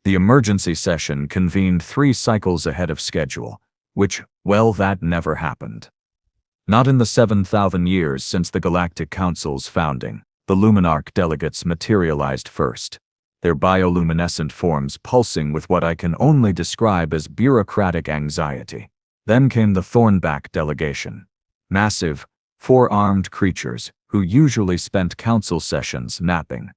The emergency session convened 3 cycles ahead of schedule, which, well, that never happened. Not in the 7,000 years since the Galactic Council's founding. The Luminarch delegates materialized first, their bioluminescent forms pulsing with what I can only describe as bureaucratic anxiety. Then came the Thornback delegation. Massive, 4-armed creatures who usually spent council sessions napping,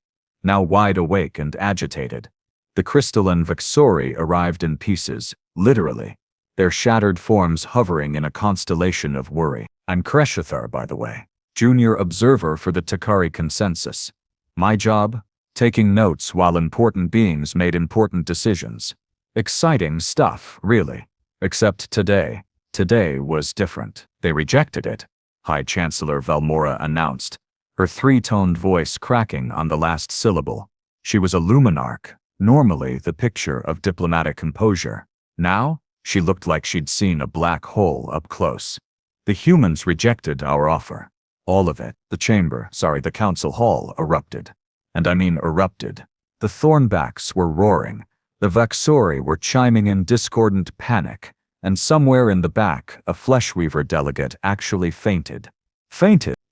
now wide awake and agitated. The crystalline Vexori arrived in pieces, literally, their shattered forms hovering in a constellation of worry. I'm Kresh'thar, by the way, junior observer for the Takari consensus. My job? Taking notes while important beings made important decisions. Exciting stuff, really. Except today. Today was different. They rejected it, High Chancellor Valmora announced, her 3-toned voice cracking on the last syllable. She was a Luminarch, normally the picture of diplomatic composure. Now, she looked like she'd seen a black hole up close. The humans rejected our offer. All of it. The council hall erupted. And I mean erupted. The Thornbacks were roaring. The Vexori were chiming in discordant panic. And somewhere in the back, a Fleshweaver delegate actually fainted.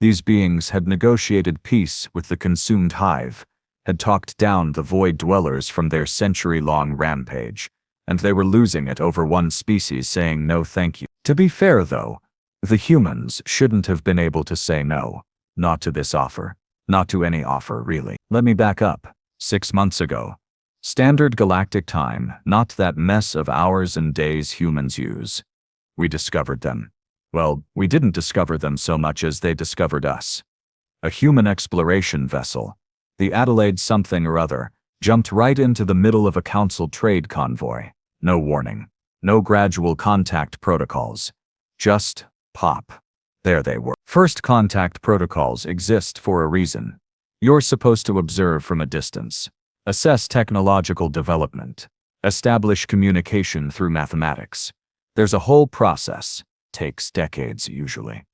These beings had negotiated peace with the consumed hive, had talked down the void dwellers from their century-long rampage, and they were losing it over one species saying no thank you. To be fair, though, the humans shouldn't have been able to say no. Not to this offer. Not to any offer, really. Let me back up. 6 months ago. Standard galactic time, not that mess of hours and days humans use. We discovered them. Well, we didn't discover them so much as they discovered us. A human exploration vessel, the Adelaide something or other, jumped right into the middle of a council trade convoy. No warning. No gradual contact protocols. Just pop. There they were. First contact protocols exist for a reason. You're supposed to observe from a distance, assess technological development, establish communication through mathematics. There's a whole process. Takes decades usually.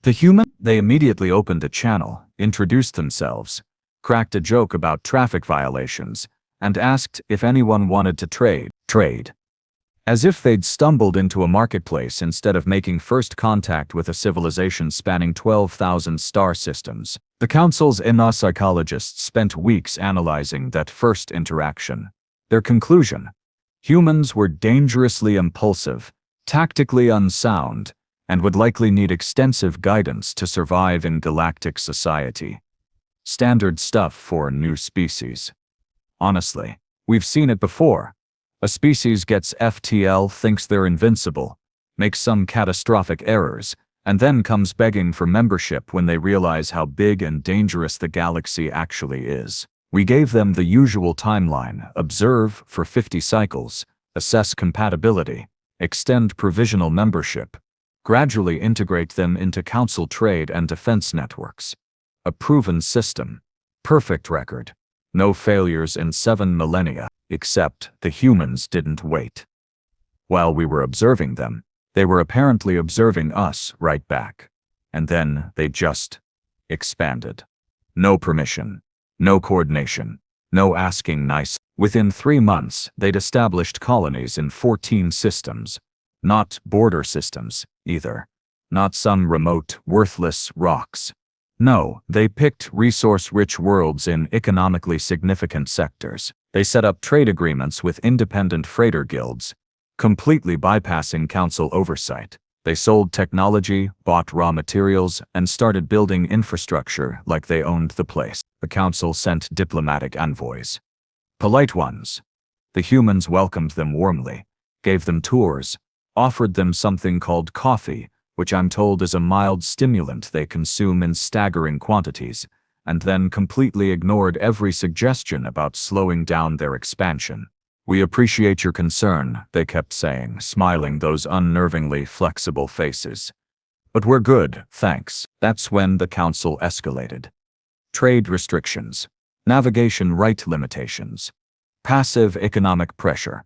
They immediately opened a channel, introduced themselves, cracked a joke about traffic violations, and asked if anyone wanted to trade. As if they'd stumbled into a marketplace instead of making first contact with a civilization spanning 12,000 star systems. The Council's psychologists spent weeks analyzing that first interaction. Their conclusion: humans were dangerously impulsive, tactically unsound, and would likely need extensive guidance to survive in galactic society. Standard stuff for new species. Honestly, we've seen it before. A species gets FTL, thinks they're invincible, makes some catastrophic errors, and then comes begging for membership when they realize how big and dangerous the galaxy actually is. We gave them the usual timeline: observe for 50 cycles, assess compatibility, extend provisional membership, gradually integrate them into council trade and defense networks. A proven system. Perfect record. No failures in 7 millennia. Except the humans didn't wait. While we were observing them, they were apparently observing us right back. And then they just expanded. No permission, no coordination, no asking nice. Within 3 months, they'd established colonies in 14 systems. Not border systems, either. Not some remote, worthless rocks. No, they picked resource-rich worlds in economically significant sectors. They set up trade agreements with independent freighter guilds, completely bypassing council oversight. They sold technology, bought raw materials, and started building infrastructure like they owned the place. The council sent diplomatic envoys. Polite ones. The humans welcomed them warmly, gave them tours, offered them something called coffee, which I'm told is a mild stimulant they consume in staggering quantities, and then completely ignored every suggestion about slowing down their expansion. We appreciate your concern, they kept saying, smiling those unnervingly flexible faces. But we're good, thanks. That's when the council escalated. Trade restrictions, navigation right limitations, passive economic pressure.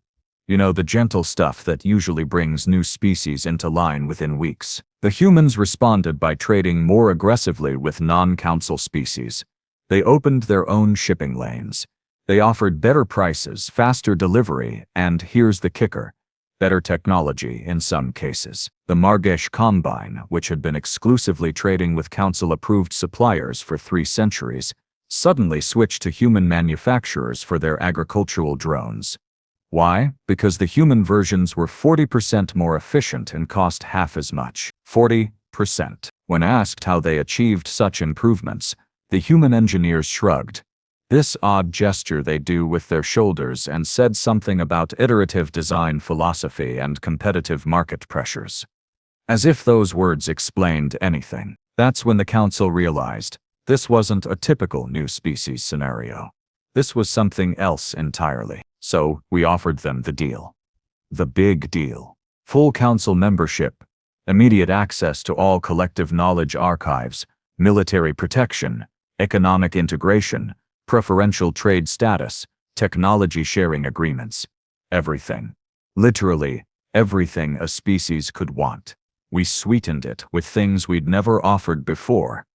You know, the gentle stuff that usually brings new species into line within weeks. The humans responded by trading more aggressively with non-council species. They opened their own shipping lanes, They offered better prices, faster delivery, and here's the kicker, better technology in some cases. The Margesh Combine, which had been exclusively trading with council-approved suppliers for 3 centuries, suddenly switched to human manufacturers for their agricultural drones. Why? Because the human versions were 40% more efficient and cost half as much. 40%. When asked how they achieved such improvements, the human engineers shrugged. This odd gesture they do with their shoulders and said something about iterative design philosophy and competitive market pressures. As if those words explained anything. That's when the council realized this wasn't a typical new species scenario. This was something else entirely. So, we offered them the deal. The big deal. Full council membership, immediate access to all collective knowledge archives, military protection, economic integration, preferential trade status, technology sharing agreements. Everything. Literally, everything a species could want. We sweetened it with things we'd never offered before.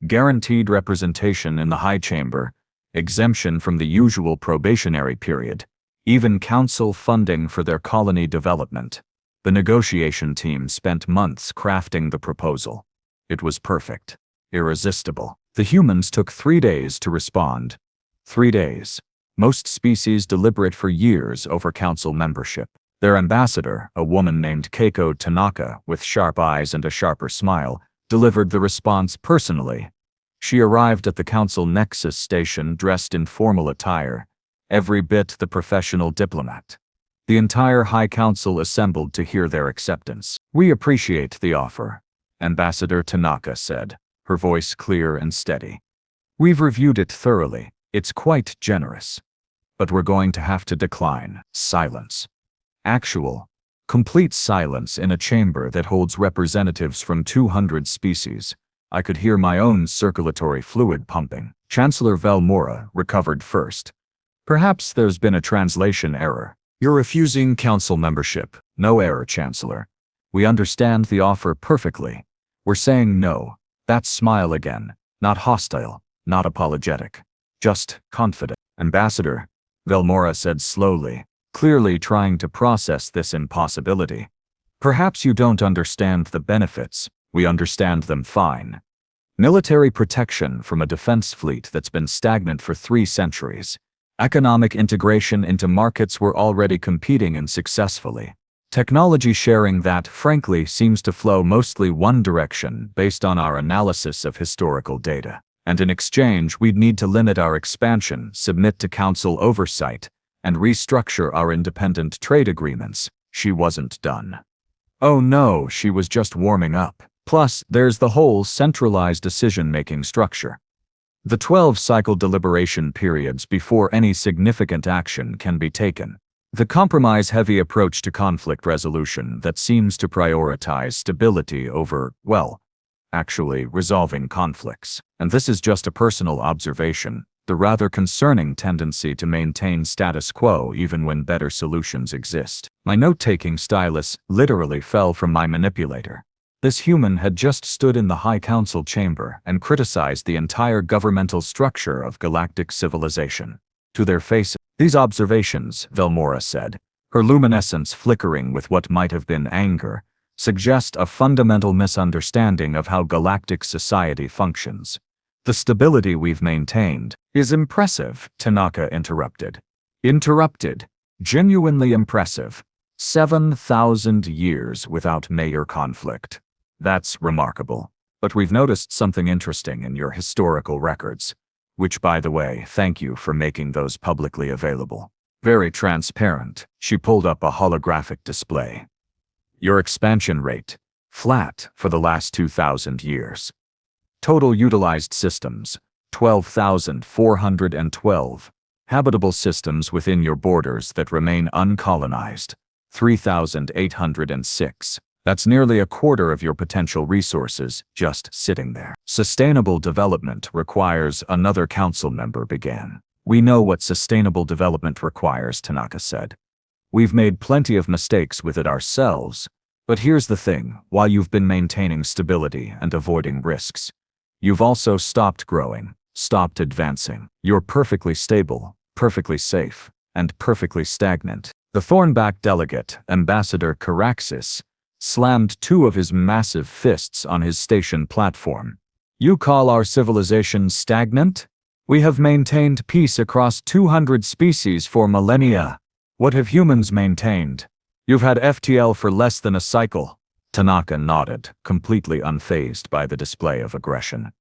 Guaranteed representation in the High Chamber, exemption from the usual probationary period, even council funding for their colony development. The negotiation team spent months crafting the proposal. It was perfect. Irresistible. The humans took 3 days to respond. 3 days. Most species deliberate for years over council membership. Their ambassador, a woman named Keiko Tanaka with sharp eyes and a sharper smile, delivered the response personally. She arrived at the council nexus station dressed in formal attire, every bit the professional diplomat. The entire High Council assembled to hear their acceptance. "We appreciate the offer," Ambassador Tanaka said, her voice clear and steady. "We've reviewed it thoroughly. It's quite generous. But we're going to have to decline." Silence. Actual, complete silence in a chamber that holds representatives from 200 species. I could hear my own circulatory fluid pumping. Chancellor Velmora recovered first. "Perhaps there's been a translation error. You're refusing council membership." "No error, Chancellor. We understand the offer perfectly. We're saying no." That smile again. Not hostile, not apologetic. Just confident. "Ambassador," Velmora said slowly, clearly trying to process this impossibility. "Perhaps you don't understand the benefits. We understand them fine. Military protection from a defense fleet that's been stagnant for 3 centuries. Economic integration into markets we're already competing in successfully. Technology sharing that, frankly, seems to flow mostly one direction based on our analysis of historical data. And in exchange, we'd need to limit our expansion, submit to council oversight, and restructure our independent trade agreements." She wasn't done. Oh no, she was just warming up. Plus, there's the whole centralized decision-making structure. The 12-cycle deliberation periods before any significant action can be taken. The compromise-heavy approach to conflict resolution that seems to prioritize stability over, well, actually resolving conflicts. And this is just a personal observation, the rather concerning tendency to maintain status quo even when better solutions exist. My note-taking stylus literally fell from my manipulator. This human had just stood in the High Council chamber and criticized the entire governmental structure of galactic civilization. To their faces, "These observations," Velmora said, her luminescence flickering with what might have been anger, "suggest a fundamental misunderstanding of how galactic society functions. The stability we've maintained is impressive," Tanaka interrupted. Genuinely impressive. 7,000 years without major conflict. That's remarkable. But we've noticed something interesting in your historical records. Which, by the way, thank you for making those publicly available. Very transparent." She pulled up a holographic display. "Your expansion rate, flat for the last 2,000 years. Total utilized systems, 12,412. Habitable systems within your borders that remain uncolonized, 3,806. That's nearly a quarter of your potential resources just sitting there. Sustainable development requires," another council member began. "We know what sustainable development requires," Tanaka said. "We've made plenty of mistakes with it ourselves. But here's the thing, while you've been maintaining stability and avoiding risks, you've also stopped growing, stopped advancing. You're perfectly stable, perfectly safe, and perfectly stagnant. The Thornback delegate, Ambassador Caraxes, slammed two of his massive fists on his station platform. You call our civilization stagnant? We have maintained peace across 200 species for millennia. What have humans maintained? You've had FTL for less than a cycle. Tanaka nodded, completely unfazed by the display of aggression.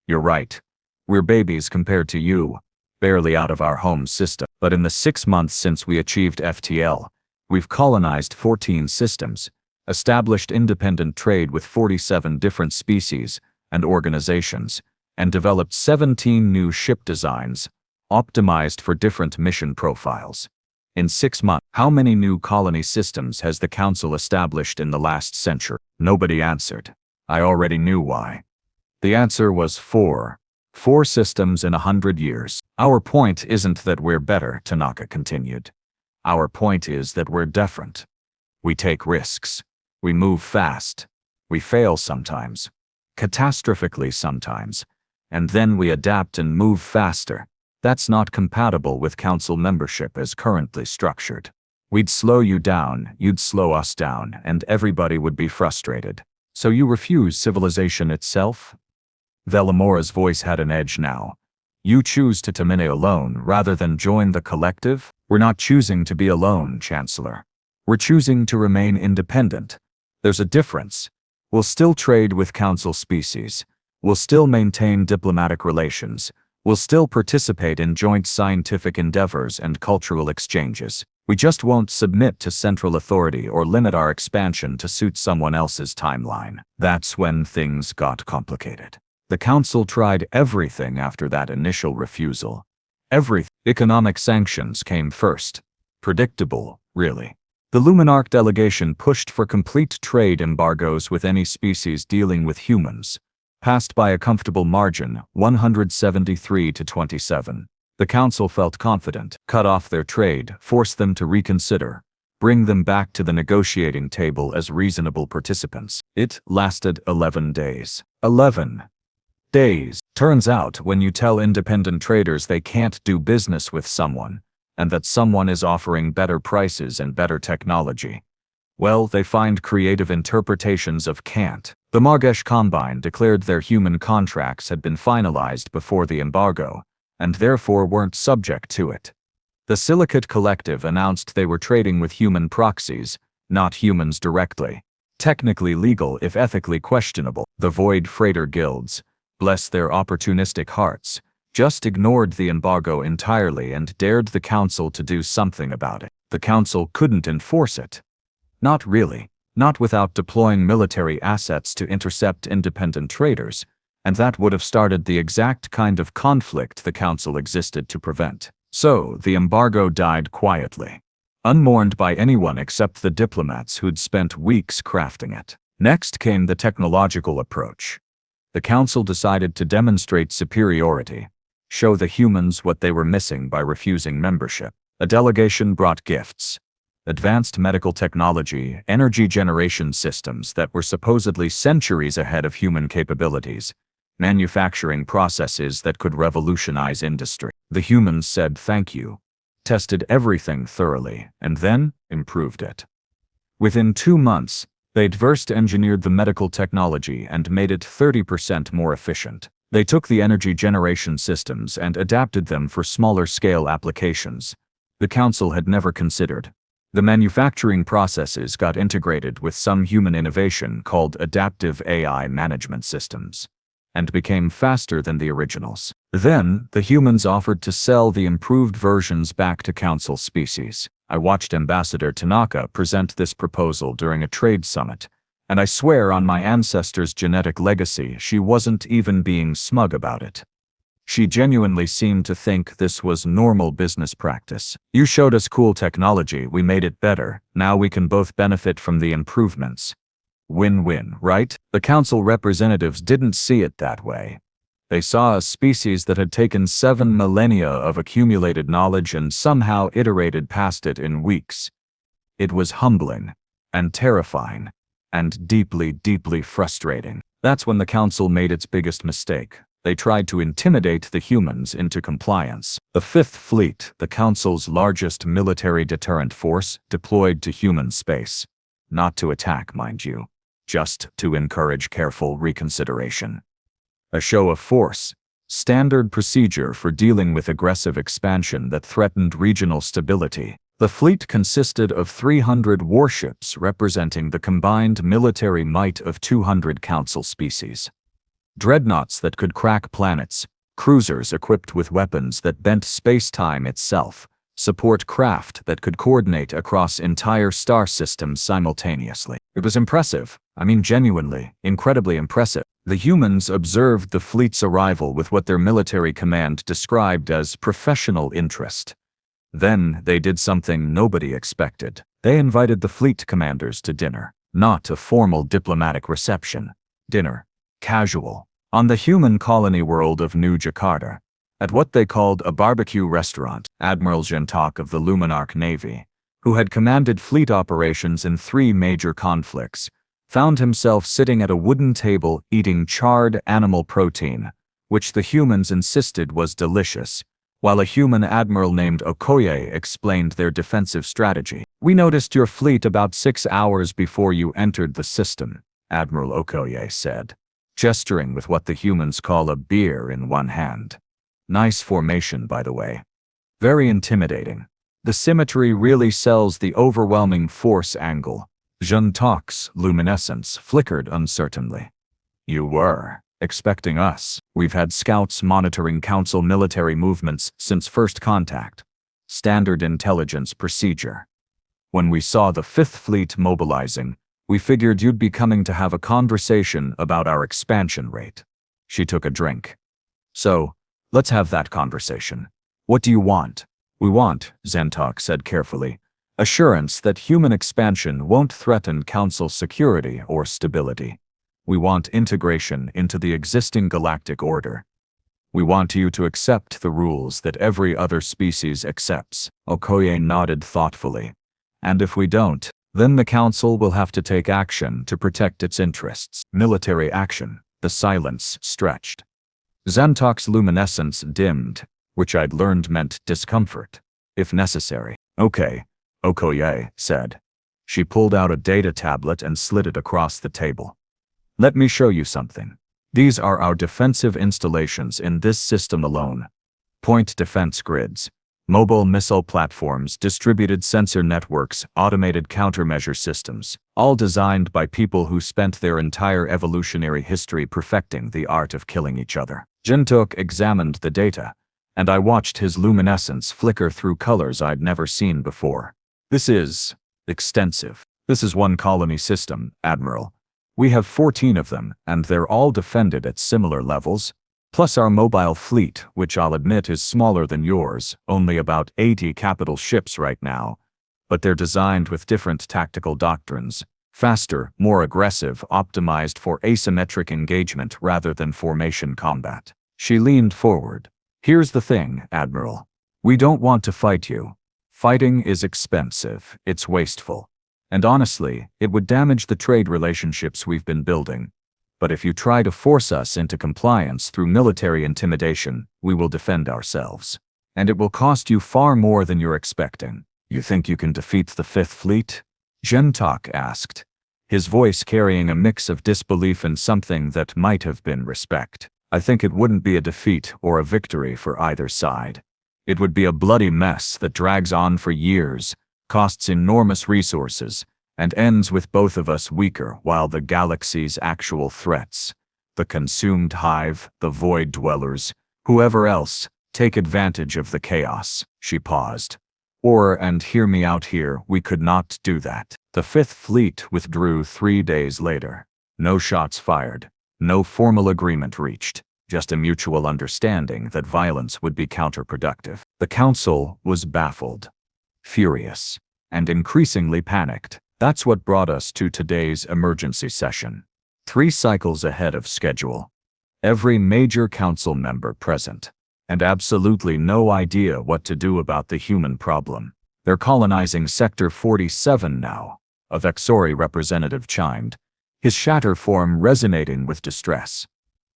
You're right. We're babies compared to you, barely out of our home system. But in the 6 months since we achieved FTL, we've colonized 14 systems, established independent trade with 47 different species and organizations, and developed 17 new ship designs, optimized for different mission profiles. In 6 months, how many new colony systems has the Council established in the last century? Nobody answered. I already knew why. The answer was 4. 4 systems in 100 years. Our point isn't that we're better, Tanaka continued. Our point is that we're different. We take risks. We move fast. We fail sometimes. Catastrophically sometimes. And then we adapt and move faster. That's not compatible with Council membership as currently structured. We'd slow you down, you'd slow us down, and everybody would be frustrated. So you refuse civilization itself? Velamora's voice had an edge now. You choose to terminate alone rather than join the collective? We're not choosing to be alone, Chancellor. We're choosing to remain independent. There's a difference. We'll still trade with Council species. We'll still maintain diplomatic relations. We'll still participate in joint scientific endeavors and cultural exchanges. We just won't submit to central authority or limit our expansion to suit someone else's timeline. That's when things got complicated. The Council tried everything after that initial refusal. Everything. Economic sanctions came first. Predictable, really. The Luminarch delegation pushed for complete trade embargoes with any species dealing with humans. Passed by a comfortable margin, 173 to 27. The Council felt confident, cut off their trade, force them to reconsider, bring them back to the negotiating table as reasonable participants. It lasted 11 days. 11 days. Turns out, when you tell independent traders they can't do business with someone, and that someone is offering better prices and better technology, well, they find creative interpretations of can't. The Margesh Combine declared their human contracts had been finalized before the embargo, and therefore weren't subject to it. The Silicate Collective announced they were trading with human proxies, not humans directly. Technically legal if ethically questionable. The Void Freighter Guilds, bless their opportunistic hearts, just ignored the embargo entirely and dared the Council to do something about it. The Council couldn't enforce it. Not really. Not without deploying military assets to intercept independent traders, and that would have started the exact kind of conflict the Council existed to prevent. So, the embargo died quietly, unmourned by anyone except the diplomats who'd spent weeks crafting it. Next came the technological approach. The Council decided to demonstrate superiority, show the humans what they were missing by refusing membership. A delegation brought gifts. Advanced medical technology, energy generation systems that were supposedly centuries ahead of human capabilities, manufacturing processes that could revolutionize industry. The humans said thank you, tested everything thoroughly, and then improved it. Within 2 months, they'd reverse-engineered the medical technology and made it 30% more efficient. They took the energy generation systems and adapted them for smaller-scale applications the Council had never considered. The manufacturing processes got integrated with some human innovation called adaptive AI management systems, and became faster than the originals. Then, the humans offered to sell the improved versions back to Council species. I watched Ambassador Tanaka present this proposal during a trade summit, and I swear on my ancestors' genetic legacy she wasn't even being smug about it. She genuinely seemed to think this was normal business practice. You showed us cool technology, we made it better, now we can both benefit from the improvements. Win-win, right? The Council representatives didn't see it that way. They saw a species that had taken 7 millennia of accumulated knowledge and somehow iterated past it in weeks. It was humbling, and terrifying, and deeply, deeply frustrating. That's when the Council made its biggest mistake. They tried to intimidate the humans into compliance. The Fifth Fleet, the Council's largest military deterrent force, deployed to human space. Not to attack, mind you, just to encourage careful reconsideration. A show of force, standard procedure for dealing with aggressive expansion that threatened regional stability. The fleet consisted of 300 warships representing the combined military might of 200 Council species. Dreadnoughts that could crack planets, cruisers equipped with weapons that bent space-time itself, support craft that could coordinate across entire star systems simultaneously. It was impressive. I mean, genuinely, incredibly impressive. The humans observed the fleet's arrival with what their military command described as professional interest. Then they did something nobody expected. They invited the fleet commanders to dinner. Not a formal diplomatic reception. Dinner. Casual. On the human colony world of New Jakarta. At what they called a barbecue restaurant, Admiral Gentok of the Luminarch Navy, who had commanded fleet operations in 3 major conflicts, found himself sitting at a wooden table eating charred animal protein, which the humans insisted was delicious, while a human admiral named Okoye explained their defensive strategy. "We noticed your fleet about 6 hours before you entered the system," Admiral Okoye said, gesturing with what the humans call a beer in one hand. Nice formation, by the way. Very intimidating. The symmetry really sells the overwhelming force angle. Gentok's luminescence flickered uncertainly. "You were expecting us. We've had scouts monitoring Council military movements since first contact. Standard intelligence procedure. When we saw the Fifth Fleet mobilizing, we figured you'd be coming to have a conversation about our expansion rate." She took a drink. "So, let's have that conversation. What do you want?" "We want," Gentok said carefully, "assurance that human expansion won't threaten Council security or stability. We want integration into the existing galactic order. We want you to accept the rules that every other species accepts." Okoye nodded thoughtfully. "And if we don't, then the Council will have to take action to protect its interests." Military action. The silence stretched. Gentok's luminescence dimmed, which I'd learned meant discomfort, if necessary. "Okay," Okoye said. She pulled out a data tablet and slid it across the table. "Let me show you something. These are our defensive installations in this system alone. Point defense grids, mobile missile platforms, distributed sensor networks, automated countermeasure systems, all designed by people who spent their entire evolutionary history perfecting the art of killing each other." Gentok examined the data, and I watched his luminescence flicker through colors I'd never seen before. "This is extensive. This is one colony system, Admiral. We have 14 of them, and they're all defended at similar levels, plus our mobile fleet, which I'll admit is smaller than yours, only about 80 capital ships right now, but they're designed with different tactical doctrines. Faster, more aggressive, optimized for asymmetric engagement rather than formation combat." She leaned forward. "Here's the thing, Admiral. We don't want to fight you. Fighting is expensive, it's wasteful. And honestly, it would damage the trade relationships we've been building. But if you try to force us into compliance through military intimidation, we will defend ourselves. And it will cost you far more than you're expecting." "You think you can defeat the Fifth Fleet?" Gentok asked, his voice carrying a mix of disbelief and something that might have been respect. "I think it wouldn't be a defeat or a victory for either side. It would be a bloody mess that drags on for years, costs enormous resources, and ends with both of us weaker while the galaxy's actual threats, the consumed hive, the void dwellers, whoever else, take advantage of the chaos." She paused. "Or, and hear me out here, we could not do that." The Fifth Fleet withdrew 3 days later. No shots fired, no formal agreement reached, just a mutual understanding that violence would be counterproductive. The Council was baffled, furious, and increasingly panicked. That's what brought us to today's emergency session. 3 cycles ahead of schedule. Every major Council member present, and absolutely no idea what to do about the human problem. "They're colonizing Sector 47 now," a Vexori representative chimed, his shatter form resonating with distress.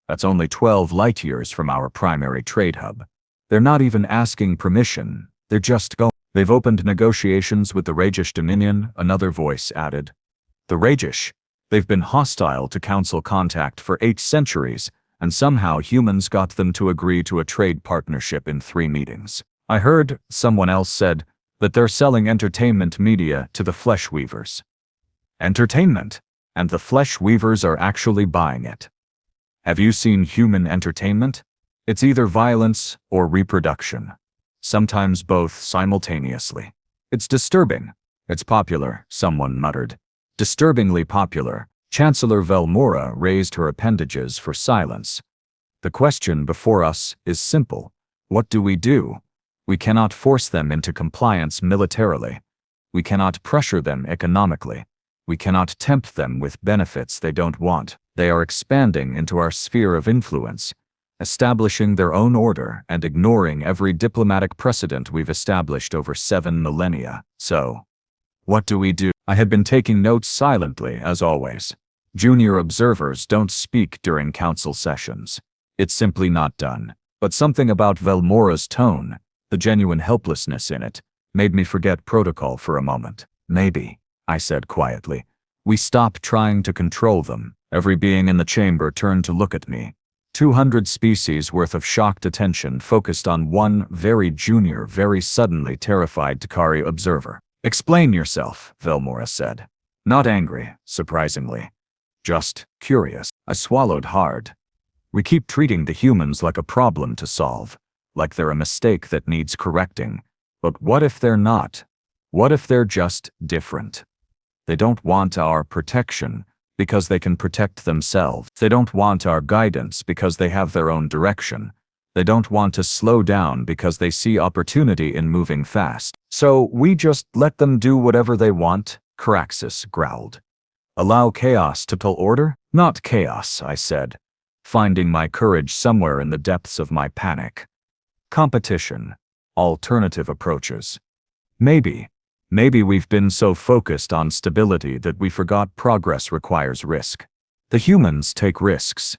That's only 12 light-years from our primary trade hub. They're not even asking permission, they're just going. They've opened negotiations with the Rajish Dominion, another voice added. The Rajish? They've been hostile to Council contact for 8 centuries, and somehow humans got them to agree to a trade partnership in 3 meetings. I heard, someone else said, that they're selling entertainment media to the flesh weavers. Entertainment? And the flesh weavers are actually buying it. Have you seen human entertainment? It's either violence or reproduction. Sometimes both simultaneously. It's disturbing. It's popular, someone muttered. Disturbingly popular. Chancellor Velmora raised her appendages for silence. The question before us is simple. What do? We cannot force them into compliance militarily. We cannot pressure them economically. We cannot tempt them with benefits they don't want. They are expanding into our sphere of influence, establishing their own order and ignoring every diplomatic precedent we've established over 7 millennia. So, what do? I had been taking notes silently, as always. Junior observers don't speak during council sessions. It's simply not done. But something about Velmora's tone, the genuine helplessness in it, made me forget protocol for a moment. Maybe, I said quietly, we stop trying to control them. Every being in the chamber turned to look at me. 200 species worth of shocked attention focused on one very junior, very suddenly terrified Takari observer. Explain yourself, Velmora said. Not angry, surprisingly. Just curious. I swallowed hard. We keep treating the humans like a problem to solve, like they're a mistake that needs correcting. But what if they're not? What if they're just different? They don't want our protection because they can protect themselves. They don't want our guidance because they have their own direction. They don't want to slow down because they see opportunity in moving fast. So we just let them do whatever they want, Caraxus growled. Allow chaos to pull order? Not chaos, I said, finding my courage somewhere in the depths of my panic. Competition. Alternative approaches. Maybe we've been so focused on stability that we forgot progress requires risk. The humans take risks.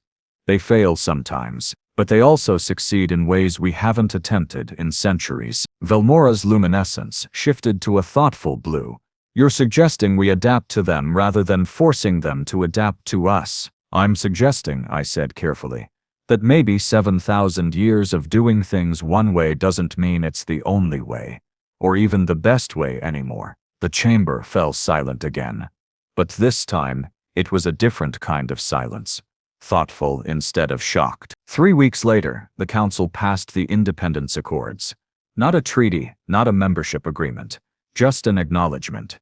They fail sometimes, but they also succeed in ways we haven't attempted in centuries. Velmora's luminescence shifted to a thoughtful blue. You're suggesting we adapt to them rather than forcing them to adapt to us. I'm suggesting, I said carefully, that maybe 7,000 years of doing things one way doesn't mean it's the only way, or even the best way anymore. The chamber fell silent again. But this time, it was a different kind of silence. Thoughtful instead of shocked. 3 weeks later, the council passed the Independence Accords. Not a treaty, not a membership agreement, just an acknowledgement.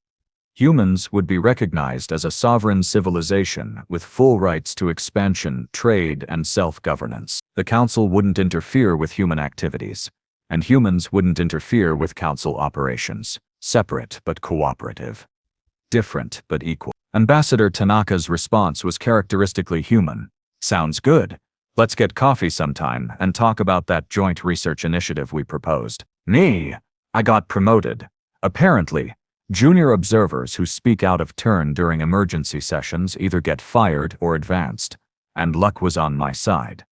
Humans would be recognized as a sovereign civilization with full rights to expansion, trade, and self-governance. The council wouldn't interfere with human activities, and humans wouldn't interfere with council operations. Separate but cooperative. Different but equal. Ambassador Tanaka's response was characteristically human. Sounds good. Let's get coffee sometime and talk about that joint research initiative we proposed. Me? I got promoted. Apparently, junior observers who speak out of turn during emergency sessions either get fired or advanced, and luck was on my side.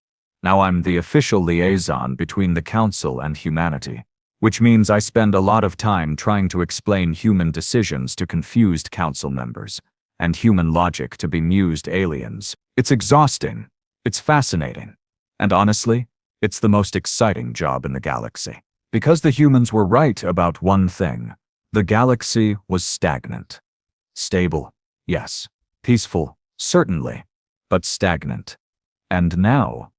Now I'm the official liaison between the council and humanity, which means I spend a lot of time trying to explain human decisions to confused council members, and human logic to bemused aliens. It's exhausting. It's fascinating. And honestly, it's the most exciting job in the galaxy. Because the humans were right about one thing. The galaxy was stagnant. Stable, yes. Peaceful, certainly. But stagnant. And now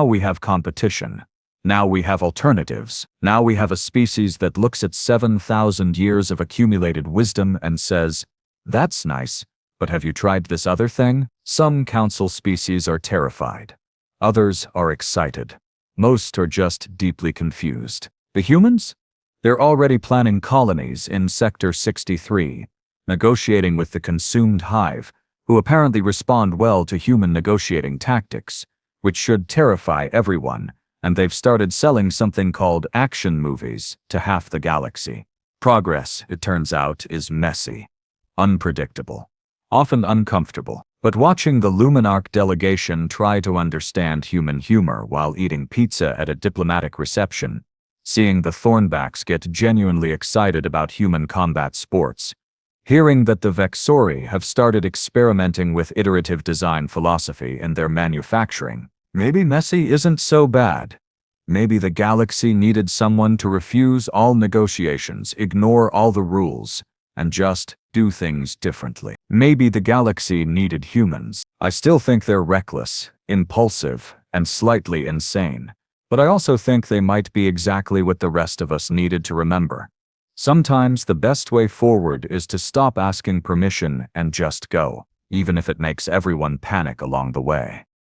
we have competition. Now we have alternatives. Now we have a species that looks at 7,000 years of accumulated wisdom and says, "That's nice, but have you tried this other thing?" Some council species are terrified. Others are excited. Most are just deeply confused. The humans? They're already planning colonies in Sector 63, negotiating with the consumed hive, who apparently respond well to human negotiating tactics, which should terrify everyone, and they've started selling something called action movies to half the galaxy. Progress, it turns out, is messy, unpredictable, often uncomfortable. But watching the Luminarch delegation try to understand human humor while eating pizza at a diplomatic reception, seeing the Thornbacks get genuinely excited about human combat sports, hearing that the Vexori have started experimenting with iterative design philosophy in their manufacturing, maybe messy isn't so bad. Maybe the galaxy needed someone to refuse all negotiations, ignore all the rules, and just do things differently. Maybe the galaxy needed humans. I still think they're reckless, impulsive, and slightly insane, but I also think they might be exactly what the rest of us needed to remember. Sometimes the best way forward is to stop asking permission and just go, even if it makes everyone panic along the way.